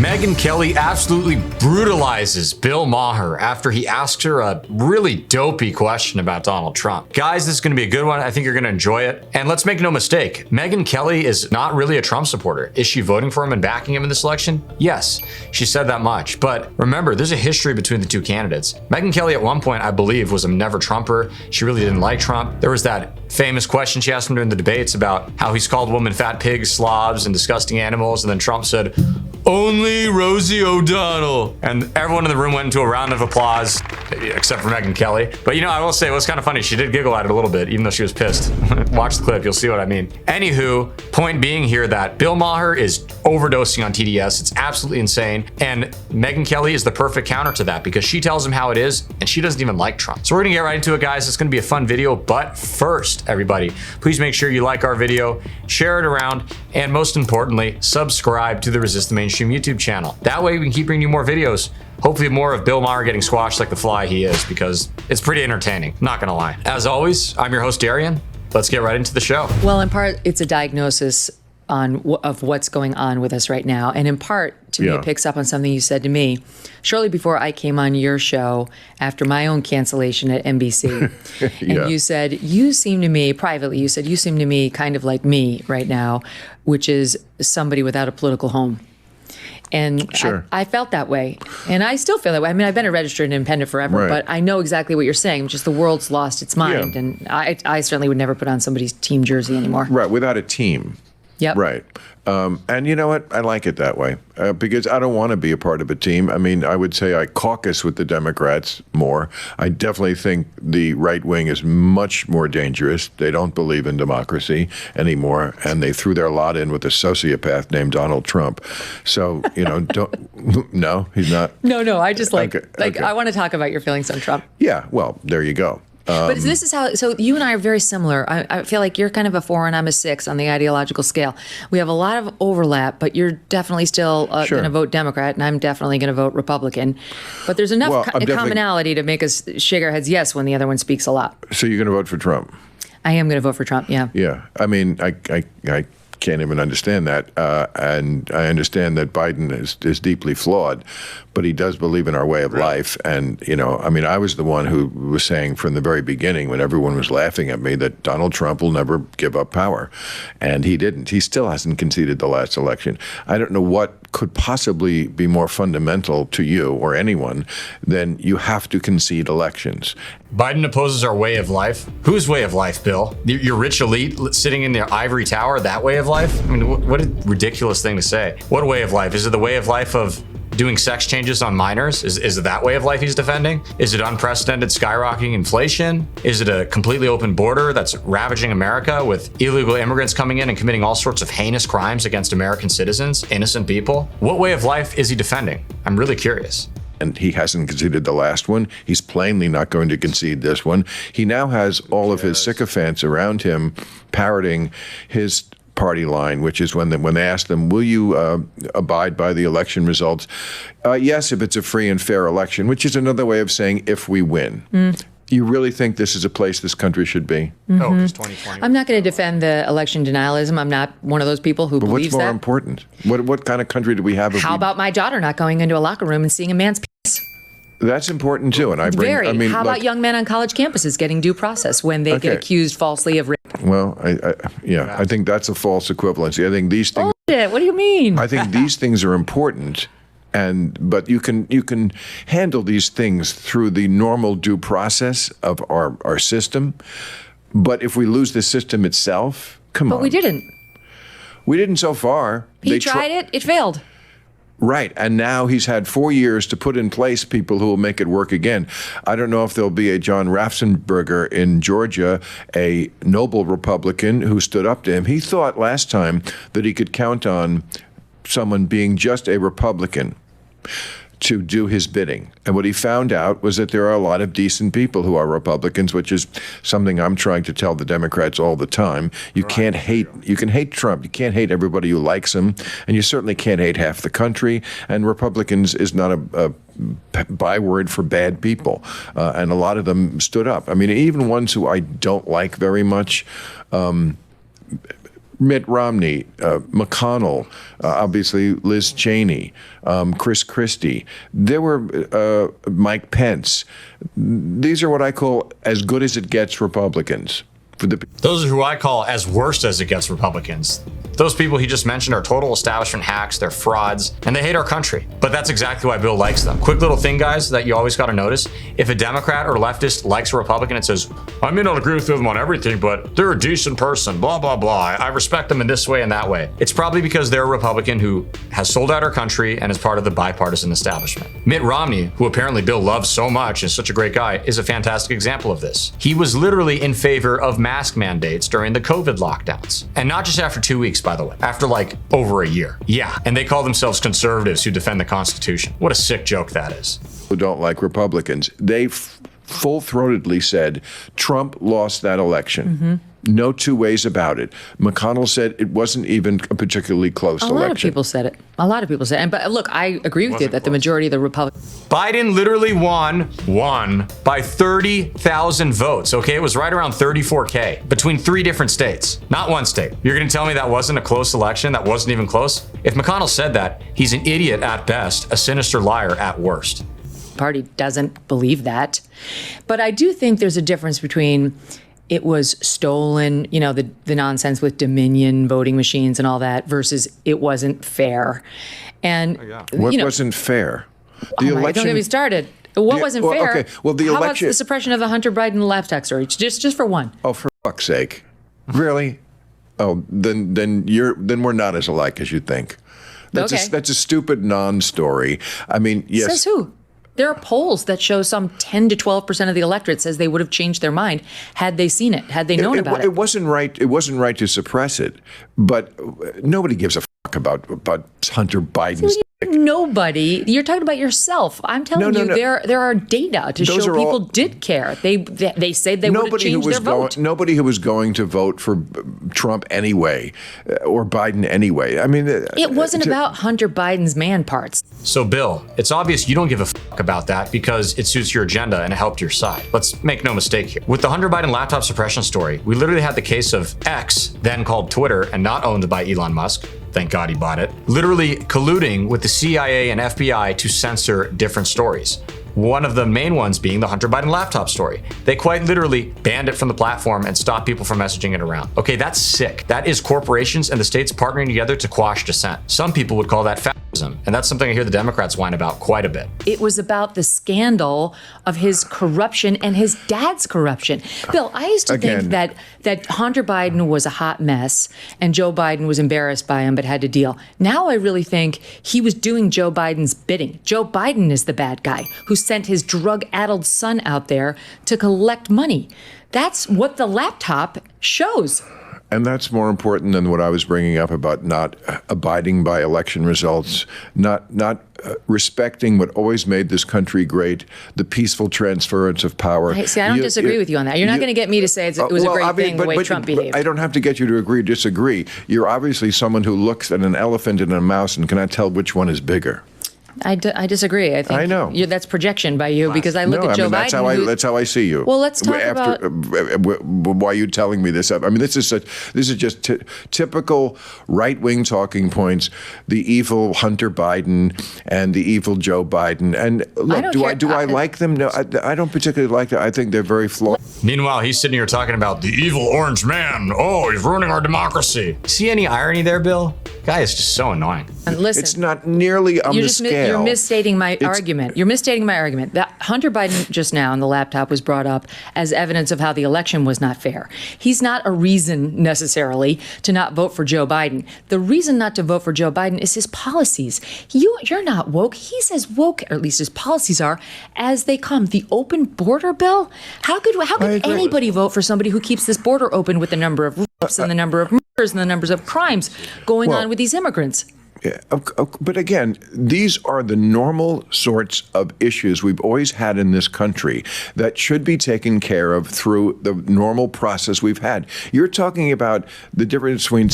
Megyn Kelly absolutely brutalizes Bill Maher after he asks her a really dopey question about Donald Trump. Guys, this is going to be a good one. I think you're going to enjoy it. And let's make no mistake, Megyn Kelly is not really a Trump supporter. Is she voting for him and backing him in this election? Yes, she said that much. But remember, there's a history between the two candidates. Megyn Kelly at one point, I believe, was a never Trumper. She really didn't like Trump. There was that famous question she asked him during the debates about how he's called women fat pigs, slobs, and disgusting animals. And then Trump said, "Only Rosie O'Donnell." And everyone in the room went into a round of applause, except for Megyn Kelly. But I will say it was kind of funny. She did giggle at it a little bit, even though she was pissed. Watch the clip, you'll see what I mean. Anywho, point being here that Bill Maher is overdosing on TDS. It's absolutely insane. And Megyn Kelly is the perfect counter to that because she tells him how it is and she doesn't even like Trump. So we're gonna get right into it, guys. It's gonna be a fun video. But first, everybody, please make sure you like our video, share it around, and most importantly, subscribe to the Resist the Mainstream YouTube channel. That way we can keep bringing you more videos. Hopefully more of Bill Maher getting squashed like the fly he is, because it's pretty entertaining, not gonna lie. As always, I'm your host, Darian. Let's get right into the show. Well, in part, it's a diagnosis of what's going on with us right now. And in part, to me, it picks up on something you said to me shortly before I came on your show after my own cancellation at NBC. And you said, you seem to me, privately, you said, you seem to me kind of like me right now, which is somebody without a political home. And sure. I felt that way. And I still feel that way. I mean, I've been a registered independent forever, right. But I know exactly what you're saying. Just the world's lost its mind. Yeah. And I certainly would never put on somebody's team jersey anymore. Right, without a team. Yep. Right. And you know what? I like it that way because I don't want to be a part of a team. I mean, I would say I caucus with the Democrats more. I definitely think the right wing is much more dangerous. They don't believe in democracy anymore, and they threw their lot in with a sociopath named Donald Trump. So, no, he's not. No, I just Okay. I want to talk about your feelings on Trump. Yeah, well, there you go. But this is how, so you and I are very similar. I feel like you're kind of a 4 and I'm a 6 on the ideological scale. We have a lot of overlap, but you're definitely still going to vote Democrat, and I'm definitely going to vote Republican. But there's enough commonality to make us shake our heads yes when the other one speaks a lot. So you're going to vote for Trump? I am going to vote for Trump, yeah. Yeah. I mean, I can't even understand that. And I understand that Biden is deeply flawed, but he does believe in our way of life. And, I mean, I was the one who was saying from the very beginning when everyone was laughing at me that Donald Trump will never give up power. And he didn't. He still hasn't conceded the last election. I don't know what could possibly be more fundamental to you or anyone than you have to concede elections. Biden opposes our way of life. Whose way of life, Bill? Your rich elite sitting in their ivory tower, that way of life? I mean, what a ridiculous thing to say. What way of life? Is it the way of life of doing sex changes on minors? Is it that way of life he's defending? Is it unprecedented skyrocketing inflation? Is it a completely open border that's ravaging America with illegal immigrants coming in and committing all sorts of heinous crimes against American citizens, innocent people? What way of life is he defending? I'm really curious. And he hasn't conceded the last one. He's plainly not going to concede this one. He now has all of his sycophants around him parroting his party line, which is when they ask them, will you abide by the election results? Yes, if it's a free and fair election, which is another way of saying if we win. You really think this is a place this country should be? Oh, because 2020. I'm not going to defend the election denialism. I'm not one of those people who believes that. But what's more important? What kind of country do we have? How about my daughter not going into a locker room and seeing a man's penis? That's important too. And How about young men on college campuses getting due process when they get accused falsely of rape? Well, I think that's a false equivalency. I think these things. Bullshit. What do you mean? I think these things are important. But you can handle these things through the normal due process of our system. But if we lose the system itself, come on. But we didn't. We didn't so far. He tried it. It failed. Right. And now he's had 4 years to put in place people who will make it work again. I don't know if there'll be a John Ratzenberger in Georgia, a noble Republican who stood up to him. He thought last time that he could count on someone being just a Republican to do his bidding. And what he found out was that there are a lot of decent people who are Republicans, which is something I'm trying to tell the Democrats all the time. You can hate Trump. You can't hate everybody who likes him. And you certainly can't hate half the country. And Republicans is not a byword for bad people. And a lot of them stood up. I mean, even ones who I don't like very much, Mitt Romney, McConnell, obviously Liz Cheney, Chris Christie. There were Mike Pence. These are what I call as good as it gets Republicans. Those are who I call as worst as it gets Republicans. Those people he just mentioned are total establishment hacks, they're frauds, and they hate our country. But that's exactly why Bill likes them. Quick little thing, guys, that you always got to notice. If a Democrat or leftist likes a Republican and says, I may not agree with them on everything, but they're a decent person, blah, blah, blah. I respect them in this way and that way. It's probably because they're a Republican who has sold out our country and is part of the bipartisan establishment. Mitt Romney, who apparently Bill loves so much and is such a great guy, is a fantastic example of this. He was literally in favor of mask mandates during the COVID lockdowns. And not just after 2 weeks, by the way, after like over a year. Yeah, and they call themselves conservatives who defend the Constitution. What a sick joke that is. Who don't like Republicans. They full-throatedly said Trump lost that election. Mm-hmm. No two ways about it. McConnell said it wasn't even a particularly close election. A lot of people said it. A lot of people said it. But look, I agree with you that the majority of the Republicans. Biden literally won by 30,000 votes, okay? It was right around 34K between 3 different states, not one state. You're gonna tell me that wasn't a close election? That wasn't even close? If McConnell said that, he's an idiot at best, a sinister liar at worst. Party doesn't believe that. But I do think there's a difference between it was stolen, you know, the nonsense with Dominion voting machines and all that, versus it wasn't fair. And what wasn't fair? The election. Don't get me started. What wasn't fair? Okay. Well, the how election. About the suppression of the Hunter Biden laptop story? Just for one. Oh, for fuck's sake! Really? Oh, then we're not as alike as you think. That's a stupid non-story. I mean, yes. Says who? There are polls that show some 10 to 12% of the electorate says they would have changed their mind had they seen it, had they known about it. It wasn't right. It wasn't right to suppress it, but nobody gives a fuck about Hunter Biden's. Nobody. You're talking about yourself. I'm telling you, there are data to show people did care. They said they would have changed their vote. Nobody who was going to vote for Trump anyway, or Biden anyway. I mean, it wasn't about Hunter Biden's man parts. So, Bill, it's obvious you don't give a fuck about that because it suits your agenda and it helped your side. Let's make no mistake here. With the Hunter Biden laptop suppression story, we literally had the case of X, then called Twitter and not owned by Elon Musk. Thank God he bought it. Literally colluding with the CIA and FBI to censor different stories. One of the main ones being the Hunter Biden laptop story. They quite literally banned it from the platform and stopped people from messaging it around. Okay, that's sick. That is corporations and the states partnering together to quash dissent. Some people would call that fascism, and that's something I hear the Democrats whine about quite a bit. It was about the scandal of his corruption and his dad's corruption. Bill, I used to think that Hunter Biden was a hot mess and Joe Biden was embarrassed by him but had to deal. Now I really think he was doing Joe Biden's bidding. Joe Biden is the bad guy who sent his drug-addled son out there to collect money. That's what the laptop shows. And that's more important than what I was bringing up about not abiding by election results, not respecting what always made this country great, the peaceful transference of power. I don't disagree with you on that. You're not going to get me to say it was a great thing the way Trump behaved. I don't have to get you to agree or disagree. You're obviously someone who looks at an elephant and a mouse and cannot tell which one is bigger. I disagree. I think I know. That's projection by you because I look at Joe Biden. That's how I see you. Well, let's talk about why are you telling me this. I mean, this is just typical right-wing talking points. The evil Hunter Biden and the evil Joe Biden. And look, do I like them? No, I don't particularly like them. I think they're very flawed. Meanwhile, he's sitting here talking about the evil orange man. Oh, he's ruining our democracy. See any irony there, Bill? Guy is just so annoying. And listen, it's not nearly on the scale. You're misstating my argument. You're misstating my argument. That Hunter Biden just now in the laptop was brought up as evidence of how the election was not fair. He's not a reason necessarily to not vote for Joe Biden. The reason not to vote for Joe Biden is his policies. You're not woke. He's as woke, or at least his policies are, as they come. The open border bill? How could anybody vote for somebody who keeps this border open with the number of rapes and the number of murders and the numbers of crimes going on with these immigrants? Yeah, but again, these are the normal sorts of issues we've always had in this country that should be taken care of through the normal process we've had. You're talking about the difference between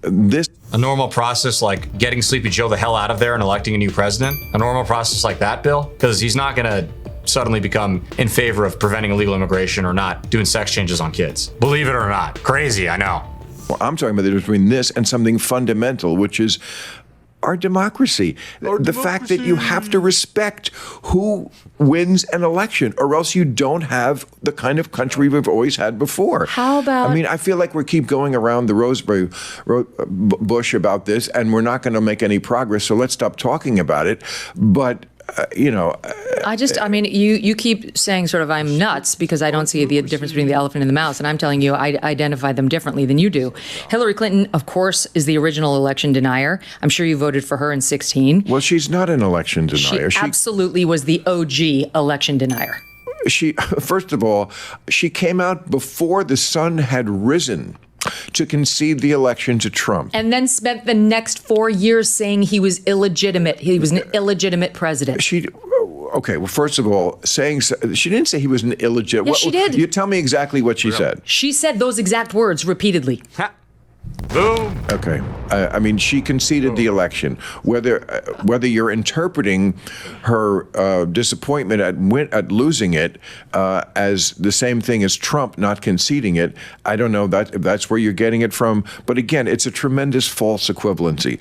a normal process like getting Sleepy Joe the hell out of there and electing a new president? A normal process like that, Bill? Because he's not going to suddenly become in favor of preventing illegal immigration or not doing sex changes on kids. Believe it or not. Crazy, I know. Well, I'm talking about the difference between this and something fundamental, which is our democracy. The fact that you have to respect who wins an election, or else you don't have the kind of country we've always had before. How about... I mean, I feel like we keep going around the roseberry bush about this, and we're not going to make any progress, so let's stop talking about it. But I mean, you keep saying sort of I'm nuts because I don't see the difference between the elephant and the mouse, and I'm telling you I identify them differently than you do. Hillary Clinton, of course, is the original election denier. I'm sure you voted for her in 2016. Well, she's not an election denier. She absolutely was the OG election denier. First of all, she came out before the sun had risen to concede the election to Trump. And then spent the next 4 years saying he was illegitimate. He was an illegitimate president. Okay, well, first of all, she didn't say he was an illegitimate. Yes, she did. You tell me exactly what she said. She said those exact words repeatedly. Boom. Okay. I mean, she conceded the election. Whether you're interpreting her disappointment at losing it as the same thing as Trump not conceding it, I don't know if that's where you're getting it from. But again, it's a tremendous false equivalency.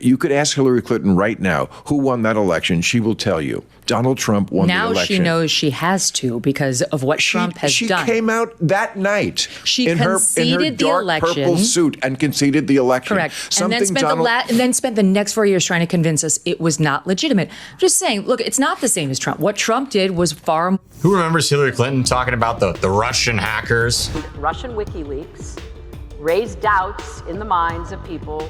You could ask Hillary Clinton right now who won that election. She will tell you. Donald Trump won the election. Now she knows she has to because of what Trump has done. She came out that night in her dark purple suit and conceded the election. Correct. And then spent the next 4 years trying to convince us it was not legitimate. I'm just saying, look, it's not the same as Trump. What Trump did was far more. Who remembers Hillary Clinton talking about the Russian hackers? Russian WikiLeaks raised doubts in the minds of people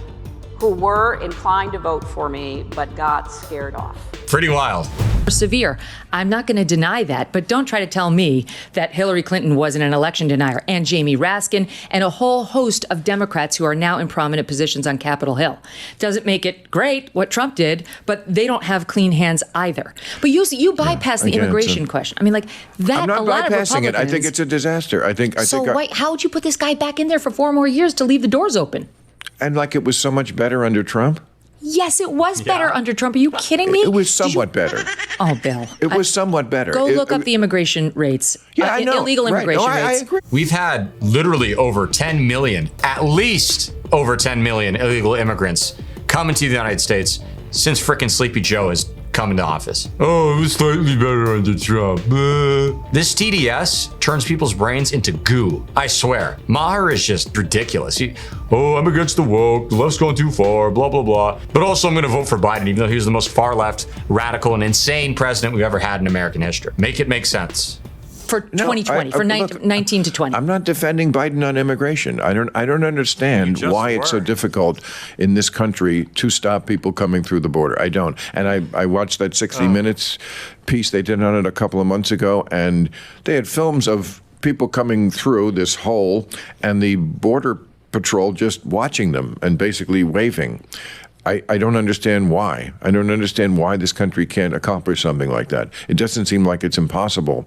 who were inclined to vote for me but got scared off. Pretty wild. Severe. I'm not going to deny that, but don't try to tell me that Hillary Clinton wasn't an election denier, and Jamie Raskin, and a whole host of Democrats who are now in prominent positions on Capitol Hill. Doesn't make it great what Trump did, but they don't have clean hands either. But you bypass the immigration question. I mean, like that. I'm not bypassing it. I think it's a disaster. How would you put this guy back in there for 4 more years to leave the doors open? And like it was so much better under Trump? Yes, it was better under Trump. Are you kidding me? It was somewhat better. Oh, Bill. It was somewhat better. Go look up the immigration rates. Yeah, I know. Illegal immigration rates. I agree. We've had literally over 10 million, at least over 10 million illegal immigrants come into the United States since frickin' Sleepy Joe has come into office. Oh, it was slightly better under Trump. This TDS turns people's brains into goo. I swear. Maher is just ridiculous. I'm against the woke. The left's going too far, blah, blah, blah. But also I'm going to vote for Biden, even though he was the most far left, radical, and insane president we've ever had in American history. Make it make sense. For 2020, for 19 to 20. I'm not defending Biden on immigration. I don't understand why it's so difficult in this country to stop people coming through the border. I don't. And I watched that 60 Minutes piece they did on it a couple of months ago, and they had films of people coming through this hole and the border patrol just watching them and basically waving. I don't understand why. I don't understand why this country can't accomplish something like that. It doesn't seem like it's impossible,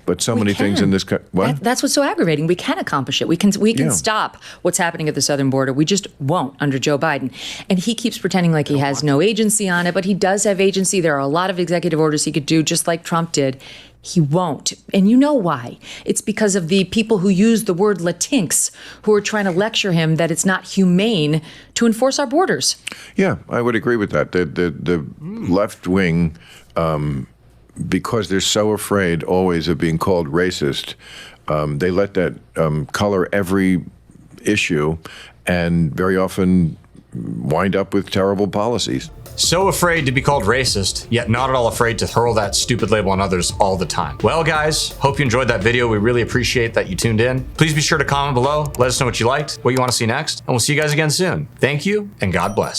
but so many things in this country. That's what's so aggravating. We can accomplish it. We can stop what's happening at the southern border. We just won't under Joe Biden. And he keeps pretending like he has no agency on it, but he does have agency. There are a lot of executive orders he could do, just like Trump did. He won't. And you know why? It's because of the people who use the word Latinx, who are trying to lecture him that it's not humane to enforce our borders. Yeah, I would agree with that. The left wing, because they're so afraid always of being called racist, they let that color every issue and very often wind up with terrible policies. So afraid to be called racist, yet not at all afraid to hurl that stupid label on others all the time. Well, guys, hope you enjoyed that video. We really appreciate that you tuned in. Please be sure to comment below. Let us know what you liked, what you want to see next, and we'll see you guys again soon. Thank you, and God bless.